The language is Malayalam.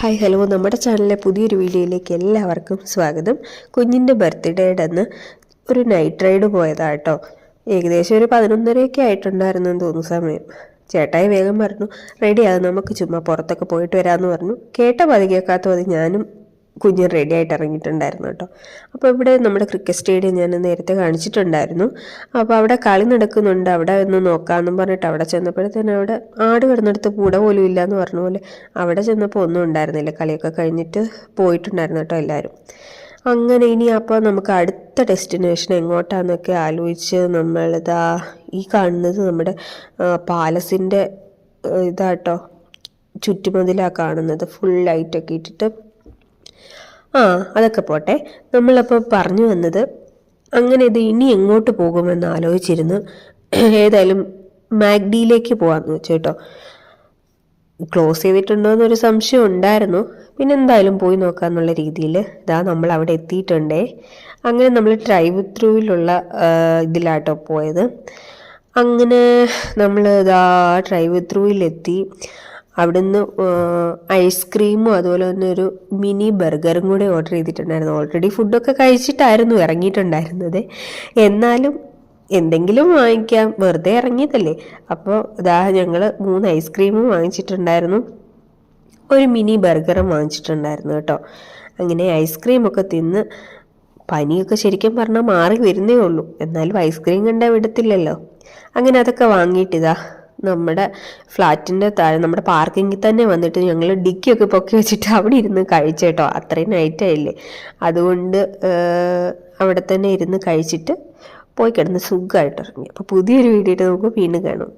ഹായ് ഹലോ, നമ്മുടെ ചാനലിലെ പുതിയൊരു വീഡിയോയിലേക്ക് എല്ലാവർക്കും സ്വാഗതം. കുഞ്ഞിൻ്റെ ബർത്ത്ഡേയുടെ അന്ന് ഒരു നൈറ്റ് റൈഡ് പോയതാട്ടോ. ഏകദേശം ഒരു 11:30 ആയിട്ടുണ്ടായിരുന്നെന്ന് തോന്നുന്നു സമയം. ചേട്ടായി വേഗം പറഞ്ഞു, റെഡിയാകും, നമുക്ക് ചുമ്മാ പുറത്തൊക്കെ പോയിട്ട് വരാമെന്ന് പറഞ്ഞു. കേട്ട പതി കേൾക്കാത്ത മതി ഞാനും കുഞ്ഞ് റെഡി ആയിട്ട് ഇറങ്ങിയിട്ടുണ്ടായിരുന്നു കേട്ടോ. അപ്പോൾ ഇവിടെ നമ്മുടെ ക്രിക്കറ്റ് സ്റ്റേഡിയം ഞാൻ നേരത്തെ കാണിച്ചിട്ടുണ്ടായിരുന്നു. അപ്പോൾ അവിടെ കളി നടക്കുന്നുണ്ട്, അവിടെ ഒന്ന് നോക്കാമെന്നും പറഞ്ഞിട്ട് അവിടെ ചെന്നപ്പോഴത്തേനും അവിടെ ആട് കിടന്നെടുത്ത് പൂട പോലും ഇല്ല എന്ന് പറഞ്ഞ പോലെ അവിടെ ചെന്നപ്പോൾ ഒന്നും ഉണ്ടായിരുന്നില്ല. കളിയൊക്കെ കഴിഞ്ഞിട്ട് പോയിട്ടുണ്ടായിരുന്നു കേട്ടോ എല്ലാവരും. അങ്ങനെ ഇനി അപ്പോൾ നമുക്ക് അടുത്ത ഡെസ്റ്റിനേഷൻ എങ്ങോട്ടാന്നൊക്കെ ആലോചിച്ച് നമ്മളിതാ ഈ കാണുന്നത് നമ്മുടെ പാലസിൻ്റെ ഇതാട്ടോ, ചുറ്റുമതിലാണ് കാണുന്നത്, ഫുൾ ലൈറ്റൊക്കെ ഇട്ടിട്ട്. അതൊക്കെ പോട്ടെ. നമ്മളപ്പോൾ പറഞ്ഞു വന്നത്, അങ്ങനെ ഇത് ഇനി എങ്ങോട്ട് പോകുമെന്ന് ആലോചിച്ചിരുന്നു. ഏതായാലും മാഗ്ഡിയിലേക്ക് പോകാമെന്ന് വെച്ചു കേട്ടോ. ക്ലോസ് ചെയ്തിട്ടുണ്ടോ എന്നൊരു സംശയം ഉണ്ടായിരുന്നു. പിന്നെ എന്തായാലും പോയി നോക്കാമെന്നുള്ള രീതിയിൽ ഇതാ നമ്മൾ അവിടെ എത്തിയിട്ടുണ്ടേ. അങ്ങനെ നമ്മൾ ഡ്രൈവ് ത്രൂവിലുള്ള ഇതിലാട്ടോ പോയത്. അങ്ങനെ നമ്മൾ ഇതാ ഡ്രൈവ് ത്രൂവിലെത്തി. അവിടുന്ന് ഐസ്ക്രീമും അതുപോലെ തന്നെ ഒരു മിനി ബർഗറും കൂടെ ഓർഡർ ചെയ്തിട്ടുണ്ടായിരുന്നു. ഓൾറെഡി ഫുഡൊക്കെ കഴിച്ചിട്ടായിരുന്നു ഇറങ്ങിയിട്ടുണ്ടായിരുന്നത്. എന്നാലും എന്തെങ്കിലും വാങ്ങിക്കാം, വെറുതെ ഇറങ്ങിയതല്ലേ. അപ്പോൾ ഇതാ ഞങ്ങൾ 3 ഐസ്ക്രീമും വാങ്ങിച്ചിട്ടുണ്ടായിരുന്നു, ഒരു മിനി ബർഗറും വാങ്ങിച്ചിട്ടുണ്ടായിരുന്നു കേട്ടോ. അങ്ങനെ ഐസ്ക്രീമൊക്കെ തിന്ന് പനിയൊക്കെ ശരിക്കും പറഞ്ഞാൽ മാറി വരുന്നേ ഉള്ളൂ. എന്നാലും ഐസ്ക്രീം കണ്ടാൽ വിടത്തില്ലല്ലോ. അങ്ങനെ അതൊക്കെ വാങ്ങിയിട്ടിതാ നമ്മുടെ ഫ്ലാറ്റിൻ്റെ താഴെ നമ്മുടെ പാർക്കിങ്ങിൽ തന്നെ വന്നിട്ട് ഞങ്ങൾ ഡിക്കിയൊക്കെ പൊക്കി വെച്ചിട്ട് അവിടെ ഇരുന്ന് കഴിച്ചേട്ടോ. അത്രയും നൈറ്റായില്ലേ, അതുകൊണ്ട് അവിടെ തന്നെ ഇരുന്ന് കഴിച്ചിട്ട് പോയി കിടന്ന് സുഖമായിട്ട് ഇറങ്ങി. അപ്പോൾ പുതിയൊരു വീഡിയോ നമുക്ക് വീണ്ടും കാണാം.